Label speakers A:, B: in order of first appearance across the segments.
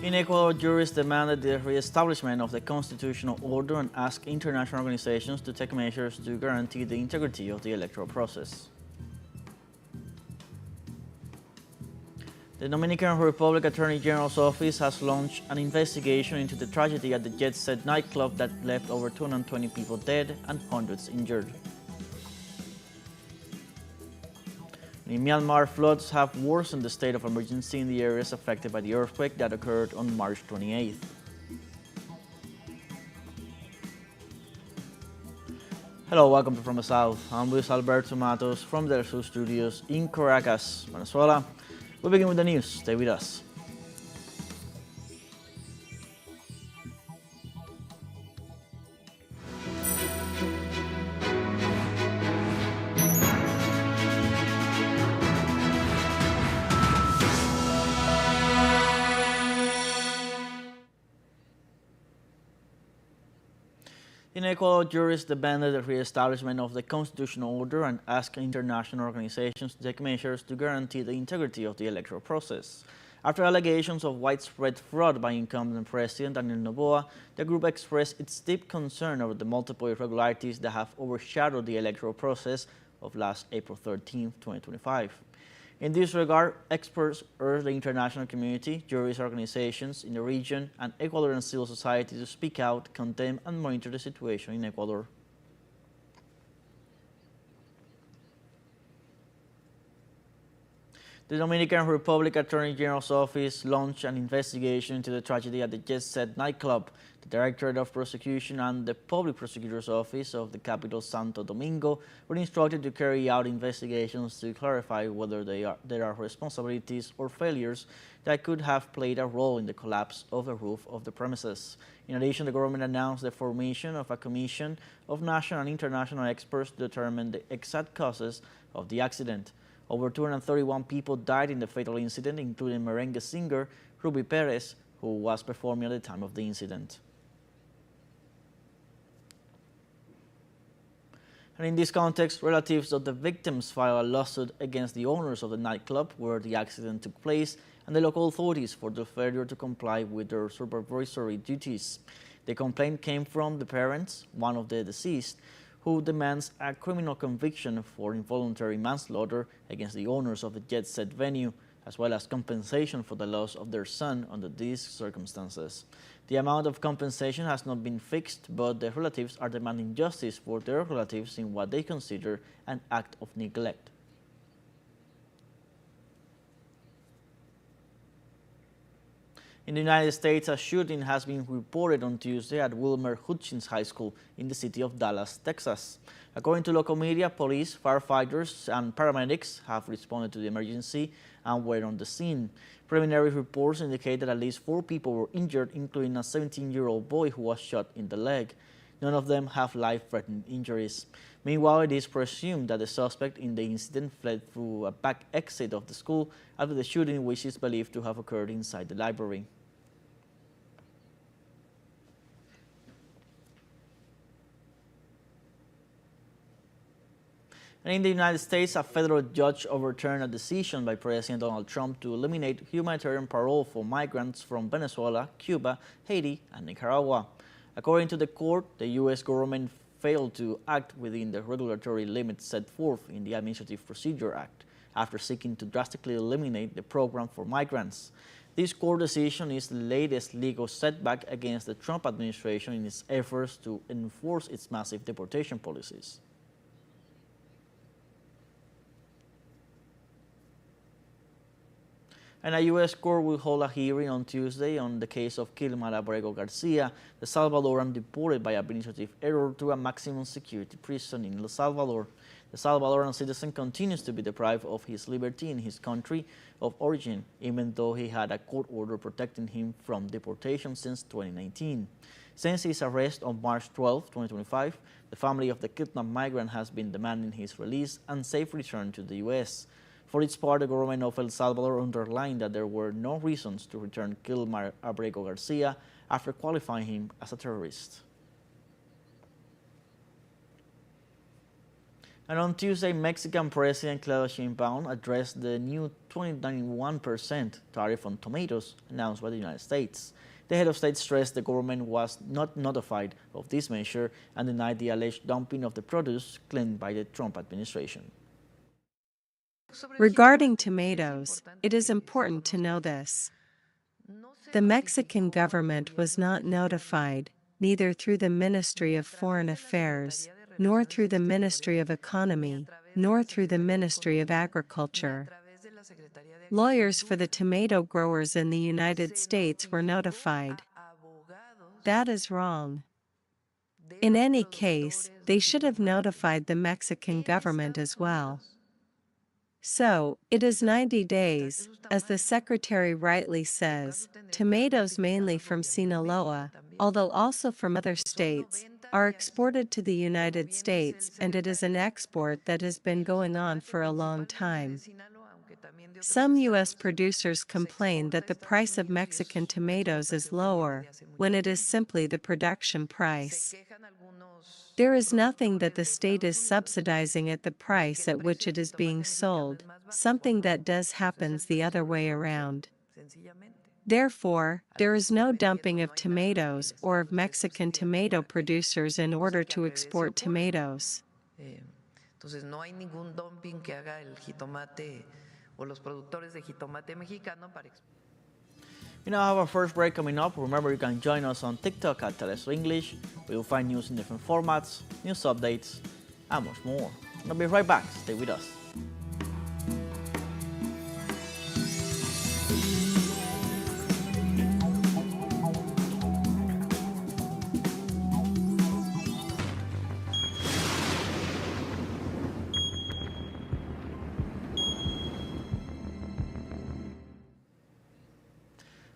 A: In Ecuador, jurists demanded the reestablishment of the constitutional order and asked international organizations to take measures to guarantee the integrity of the electoral process. The Dominican Republic Attorney General's office has launched an investigation into the tragedy at the Jet Set nightclub that left over 220 people dead and hundreds injured. In Myanmar, floods have worsened the state of emergency in the areas affected by the earthquake that occurred on March 28th. Hello, welcome to From the South. I'm Luis Alberto Matos from the teleSUR studios in Caracas, Venezuela. We begin with the news. Stay with us. In Ecuador, jurists demanded the re-establishment of the constitutional order and asked international organizations to take measures to guarantee the integrity of the electoral process. After allegations of widespread fraud by incumbent President Daniel Noboa, the group expressed its deep concern over the multiple irregularities that have overshadowed the electoral process of last April 13, 2025. In this regard, experts urge the international community, jurist organizations in the region, and Ecuadorian civil society to speak out, condemn, and monitor the situation in Ecuador. The Dominican Republic Attorney General's office launched an investigation into the tragedy at the Jet Set nightclub. The Directorate of Prosecution and the Public Prosecutor's Office of the capital Santo Domingo were instructed to carry out investigations to clarify whether there are responsibilities or failures that could have played a role in the collapse of the roof of the premises. In addition, the government announced the formation of a commission of national and international experts to determine the exact causes of the accident. Over 231 people died in the fatal incident, including merengue singer Ruby Perez, who was performing at the time of the incident. And in this context, relatives of the victims filed a lawsuit against the owners of the nightclub where the accident took place and the local authorities for the failure to comply with their supervisory duties. The complaint came from the parents, one of the deceased, who demands a criminal conviction for involuntary manslaughter against the owners of the Jet Set venue, as well as compensation for the loss of their son under these circumstances. The amount of compensation has not been fixed, but the relatives are demanding justice for their relatives in what they consider an act of neglect. In the United States, a shooting has been reported on Tuesday at Wilmer Hutchins High School in the city of Dallas, Texas. According to local media, police, firefighters, and paramedics have responded to the emergency and were on the scene. Preliminary reports indicate that at least 4 people were injured, including a 17-year-old boy who was shot in the leg. None of them have life-threatening injuries. Meanwhile, it is presumed that the suspect in the incident fled through a back exit of the school after the shooting, which is believed to have occurred inside the library. And in the United States, a federal judge overturned a decision by President Donald Trump to eliminate humanitarian parole for migrants from Venezuela, Cuba, Haiti, and Nicaragua. According to the court, the U.S. government failed to act within the regulatory limits set forth in the Administrative Procedure Act after seeking to drastically eliminate the program for migrants. This court decision is the latest legal setback against the Trump administration in its efforts to enforce its massive deportation policies. And a U.S. court will hold a hearing on Tuesday on the case of Kilmar Abrego Garcia, the Salvadoran deported by administrative error to a maximum security prison in El Salvador. The Salvadoran citizen continues to be deprived of his liberty in his country of origin, even though he had a court order protecting him from deportation since 2019. Since his arrest on March 12, 2025, the family of the kidnapped migrant has been demanding his release and safe return to the U.S. For its part, the government of El Salvador underlined that there were no reasons to return Kilmar Abrego Garcia after qualifying him as a terrorist. And on Tuesday, Mexican President Claudia Sheinbaum addressed the new 21% tariff on tomatoes announced by the United States. The head of state stressed the government was not notified of this measure and denied the alleged dumping of the produce claimed by the Trump administration.
B: Regarding tomatoes, it is important to know this. The Mexican government was not notified, neither through the Ministry of Foreign Affairs, nor through the Ministry of Economy, nor through the Ministry of Agriculture. Lawyers for the tomato growers in the United States were notified. That is wrong. In any case, they should have notified the Mexican government as well. So, it is 90 days, as the Secretary rightly says. Tomatoes mainly from Sinaloa, although also from other states, are exported to the United States, and it is an export that has been going on for a long time. Some U.S. producers complain that the price of Mexican tomatoes is lower, when it is simply the production price. There is nothing that the state is subsidizing at the price at which it is being sold, something that does happens the other way around. Therefore, there is no dumping of tomatoes or of Mexican tomato producers in order to export tomatoes.
C: Entonces no hay ningún dumping que haga el jitomate o los productores de jitomate mexicano para
A: We now have our first break coming up. Remember, you can join us on TikTok at teleSUR English. We will find news in different formats, news updates, and much more. I'll be right back. Stay with us.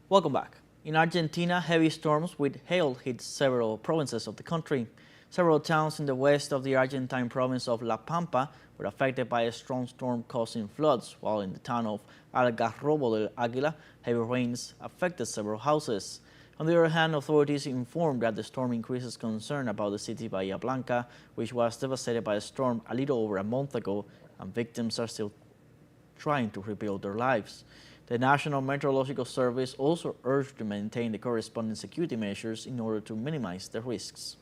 A: Welcome back. In Argentina, heavy storms with hail hit several provinces of the country. Several towns in the west of the Argentine province of La Pampa were affected by a strong storm causing floods, while in the town of Algarrobo del Águila, heavy rains affected several houses. On the other hand, authorities informed that the storm increases concern about the city Bahía Blanca, which was devastated by a storm a little over a month ago, and victims are still trying to rebuild their lives. The National Meteorological Service also urged to maintain the corresponding security measures in order to minimize the risks.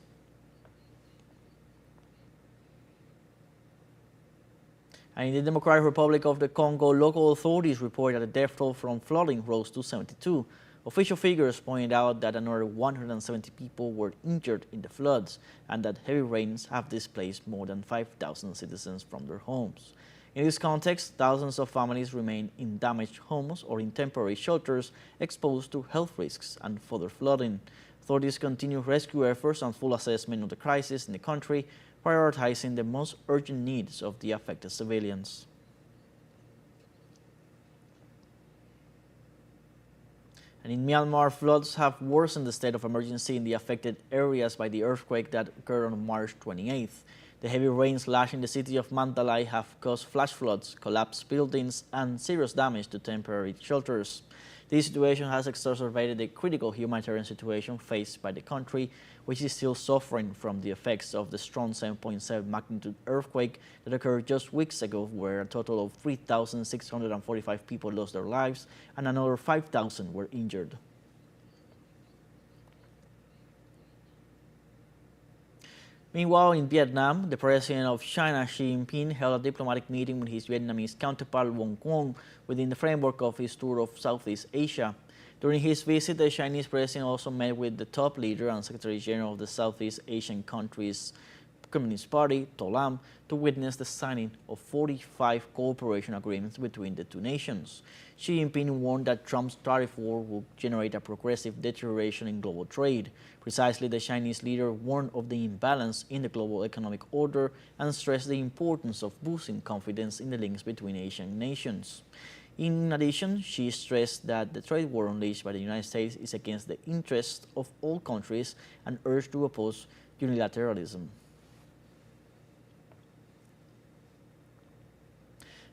A: And in the Democratic Republic of the Congo, local authorities reported that the death toll from flooding rose to 72. Official figures pointed out that another 170 people were injured in the floods and that heavy rains have displaced more than 5,000 citizens from their homes. In this context, thousands of families remain in damaged homes or in temporary shelters exposed to health risks and further flooding. Authorities continue rescue efforts and full assessment of the crisis in the country, prioritizing the most urgent needs of the affected civilians. And in Myanmar, floods have worsened the state of emergency in the affected areas by the earthquake that occurred on March 28th. The heavy rains lashing the city of Mandalay have caused flash floods, collapsed buildings, and serious damage to temporary shelters. This situation has exacerbated the critical humanitarian situation faced by the country, which is still suffering from the effects of the strong 7.7 magnitude earthquake that occurred just weeks ago, where a total of 3,645 people lost their lives and another 5,000 were injured. Meanwhile, in Vietnam, the president of China, Xi Jinping, held a diplomatic meeting with his Vietnamese counterpart, Won Kwon, within the framework of his tour of Southeast Asia. During his visit, the Chinese president also met with the top leader and Secretary General of the Southeast Asian countries' Communist Party, To Lam, to witness the signing of 45 cooperation agreements between the two nations. Xi Jinping warned that Trump's tariff war will generate a progressive deterioration in global trade. Precisely, the Chinese leader warned of the imbalance in the global economic order and stressed the importance of boosting confidence in the links between Asian nations. In addition, she stressed that the trade war unleashed by the United States is against the interests of all countries and urged to oppose unilateralism.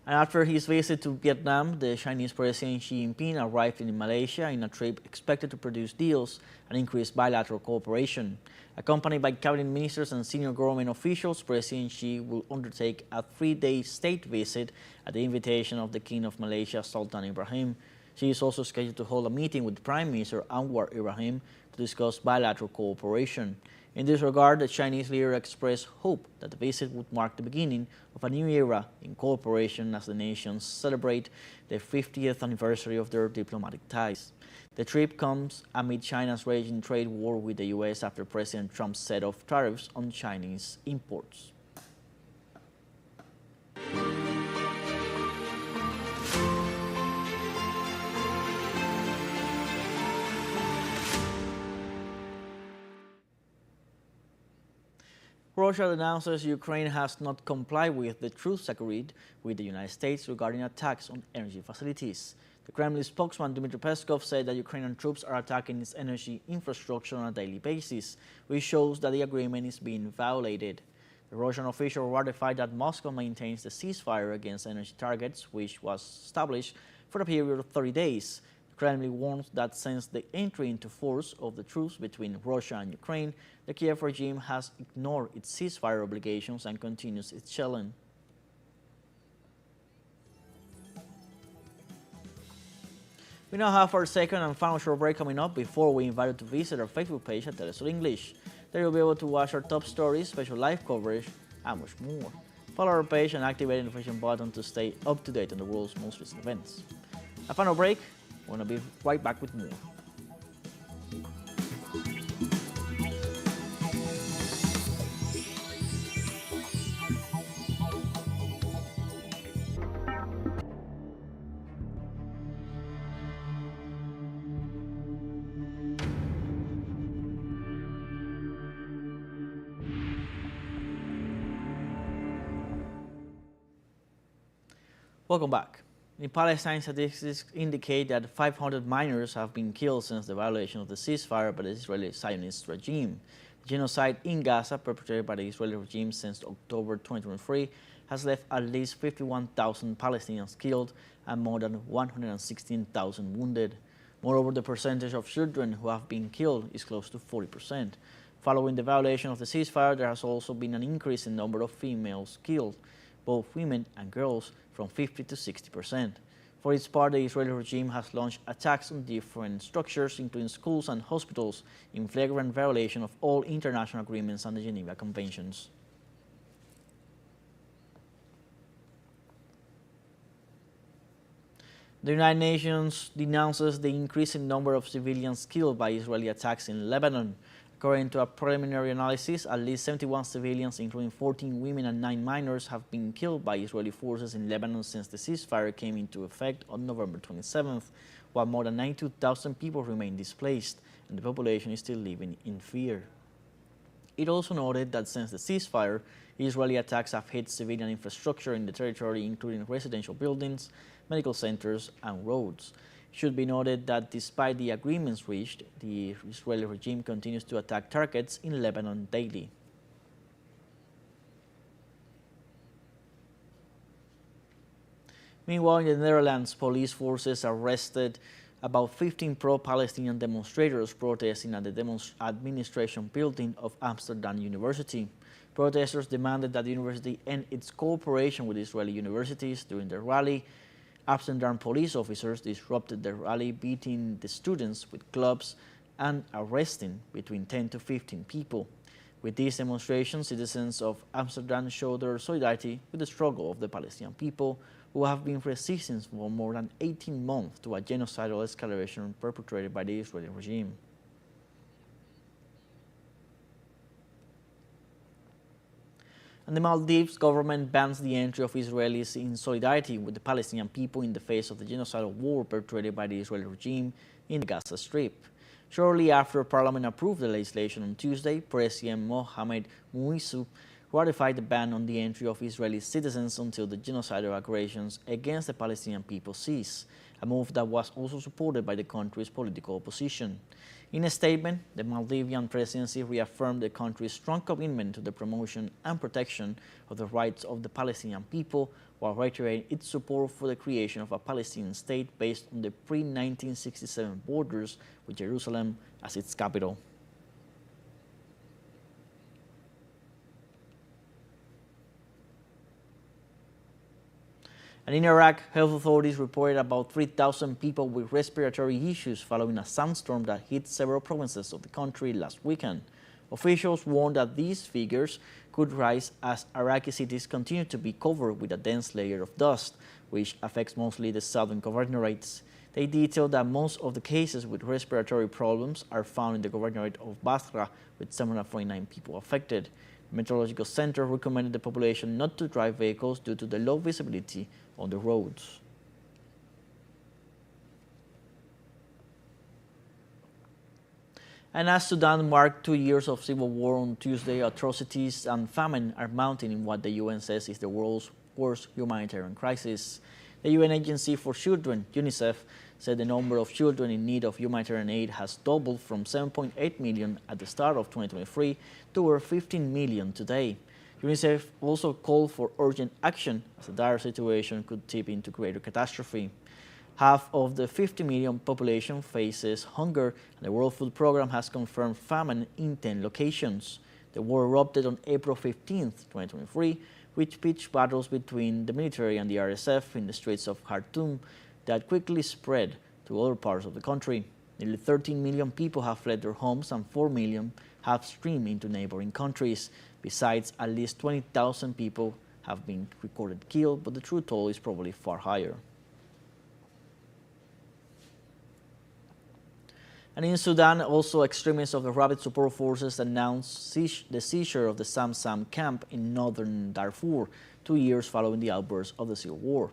A: And after his visit to Vietnam, the Chinese President Xi Jinping arrived in Malaysia in a trip expected to produce deals and increase bilateral cooperation. Accompanied by cabinet ministers and senior government officials, President Xi will undertake a 3-day state visit at the invitation of the King of Malaysia, Sultan Ibrahim. Xi is also scheduled to hold a meeting with Prime Minister Anwar Ibrahim to discuss bilateral cooperation. In this regard, the Chinese leader expressed hope that the visit would mark the beginning of a new era in cooperation as the nations celebrate the 50th anniversary of their diplomatic ties. The trip comes amid China's raging trade war with the U.S. after President Trump set off tariffs on Chinese imports. Russia announces Ukraine has not complied with the truce agreed with the United States regarding attacks on energy facilities. The Kremlin spokesman Dmitry Peskov said that Ukrainian troops are attacking its energy infrastructure on a daily basis, which shows that the agreement is being violated. The Russian official ratified that Moscow maintains the ceasefire against energy targets, which was established for a period of 30 days. The Kremlin warns that since the entry into force of the truce between Russia and Ukraine, the Kiev regime has ignored its ceasefire obligations and continues its shelling. We now have our second and final short break coming up before we invite you to visit our Facebook page at teleSUR English. There you'll be able to watch our top stories, special live coverage, and much more. Follow our page and activate the notification button to stay up to date on the world's most recent events. A final break. We're going to be right back with more. Welcome back. In Palestine, statistics indicate that 500 minors have been killed since the violation of the ceasefire by the Israeli Zionist regime. The genocide in Gaza, perpetrated by the Israeli regime since October 2023, has left at least 51,000 Palestinians killed and more than 116,000 wounded. Moreover, the percentage of children who have been killed is close to 40%. Following the violation of the ceasefire, there has also been an increase in the number of females killed, both women and girls, from 50 to 60%. For its part, the Israeli regime has launched attacks on different structures, including schools and hospitals, in flagrant violation of all international agreements and the Geneva Conventions. The United Nations denounces the increasing number of civilians killed by Israeli attacks in Lebanon. According to a preliminary analysis, at least 71 civilians, including 14 women and 9 minors, have been killed by Israeli forces in Lebanon since the ceasefire came into effect on November 27th, while more than 92,000 people remain displaced and the population is still living in fear. It also noted that since the ceasefire, Israeli attacks have hit civilian infrastructure in the territory, including residential buildings, medical centers, and roads. It should be noted that despite the agreements reached, the Israeli regime continues to attack targets in Lebanon daily. Meanwhile, in the Netherlands, police forces arrested about 15 pro-Palestinian demonstrators protesting at the administration building of Amsterdam University. Protesters demanded that the university end its cooperation with Israeli universities. During the rally, Amsterdam police officers disrupted the rally, beating the students with clubs and arresting between 10 to 15 people. With these demonstrations, citizens of Amsterdam showed their solidarity with the struggle of the Palestinian people, who have been resisting for more than 18 months to a genocidal escalation perpetrated by the Israeli regime. And the Maldives government bans the entry of Israelis in solidarity with the Palestinian people in the face of the genocidal war perpetrated by the Israeli regime in the Gaza Strip. Shortly after Parliament approved the legislation on Tuesday, President Mohamed Muizu ratified the ban on the entry of Israeli citizens until the genocidal aggressions against the Palestinian people cease, a move that was also supported by the country's political opposition. In a statement, the Maldivian presidency reaffirmed the country's strong commitment to the promotion and protection of the rights of the Palestinian people, while reiterating its support for the creation of a Palestinian state based on the pre-1967 borders with Jerusalem as its capital. And in Iraq, health authorities reported about 3,000 people with respiratory issues following a sandstorm that hit several provinces of the country last weekend. Officials warned that these figures could rise as Iraqi cities continue to be covered with a dense layer of dust, which affects mostly the southern governorates. They detailed that most of the cases with respiratory problems are found in the governorate of Basra, with 749 people affected. The Meteorological Center recommended the population not to drive vehicles due to the low visibility on the roads. And as Sudan marked 2 years of civil war on Tuesday, atrocities and famine are mounting in what the UN says is the world's worst humanitarian crisis. The UN Agency for Children, UNICEF, said the number of children in need of humanitarian aid has doubled from 7.8 million at the start of 2023 to over 15 million today. UNICEF also called for urgent action as the dire situation could tip into greater catastrophe. Half of the 50 million population faces hunger, and the World Food Programme has confirmed famine in 10 locations. The war erupted on April 15, 2023, with pitched battles between the military and the RSF in the streets of Khartoum that quickly spread to other parts of the country. Nearly 13 million people have fled their homes and 4 million have streamed into neighboring countries. Besides, at least 20,000 people have been recorded killed, but the true toll is probably far higher. And in Sudan, also extremists of the Rapid Support Forces announced the seizure of the Sam camp in northern Darfur, 2 years following the outburst of the civil war.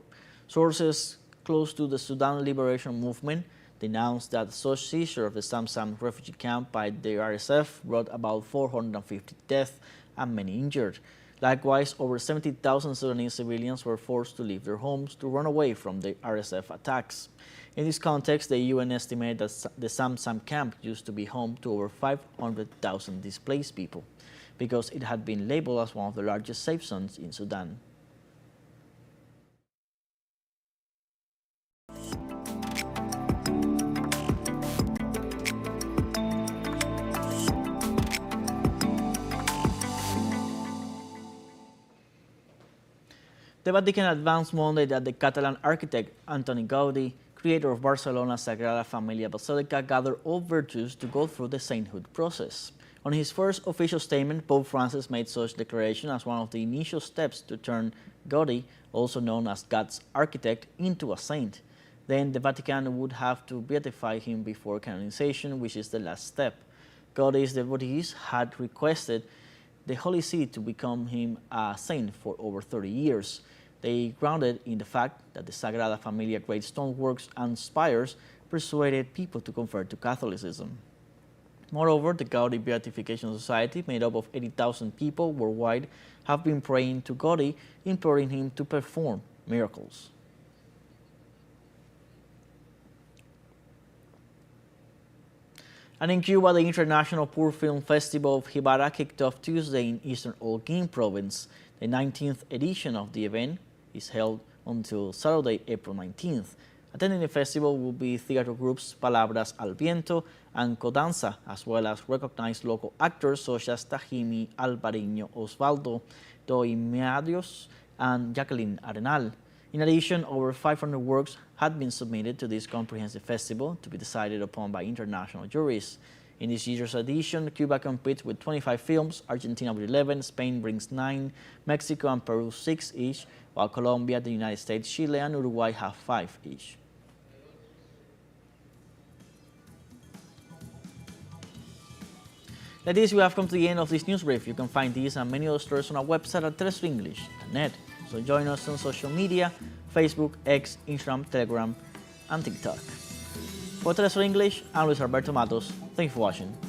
A: Sources close to the Sudan Liberation Movement denounced that such seizure of the Sam refugee camp by the RSF brought about 450 deaths and many injured. Likewise, over 70,000 Sudanese civilians were forced to leave their homes to run away from the RSF attacks. In this context, the UN estimated that the Sam camp used to be home to over 500,000 displaced people, because it had been labeled as one of the largest safe zones in Sudan. The Vatican advanced Monday that the Catalan architect Antoni Gaudí, creator of Barcelona's Sagrada Familia Basilica, gathered all virtues to go through the sainthood process. On his first official statement, Pope Francis made such declaration as one of the initial steps to turn Gaudí, also known as God's architect, into a saint. Then the Vatican would have to beatify him before canonization, which is the last step. Gaudí's devotees had requested the Holy See to become him a saint for over 30 years. They grounded in the fact that the Sagrada Familia great stoneworks and spires persuaded people to convert to Catholicism. Moreover, the Gaudí Beatification Society, made up of 80,000 people worldwide, have been praying to Gaudí, imploring him to perform miracles. And in Cuba, the International Poor Film Festival of Jibara kicked off Tuesday in eastern Holguín province. The 19th edition of the event is held until Saturday, April 19th. Attending the festival will be theater groups Palabras al Viento and Codanza, as well as recognized local actors such as Tajimi Alvariño Osvaldo, Doi Meadios, and Jacqueline Arenal. In addition, over 500 works had been submitted to this comprehensive festival to be decided upon by international juries. In this year's edition, Cuba competes with 25 films, Argentina with 11, Spain brings 9, Mexico and Peru 6 each, while Colombia, the United States, Chile, and Uruguay have 5 each. Like this, we have come to the end of this news brief. You can find these and many other stories on our website at telesurenglish.net. So join us on social media, Facebook, X, Instagram, Telegram, and TikTok. For TeleSUR English, I'm Luis Alberto Matos. Thank you for watching.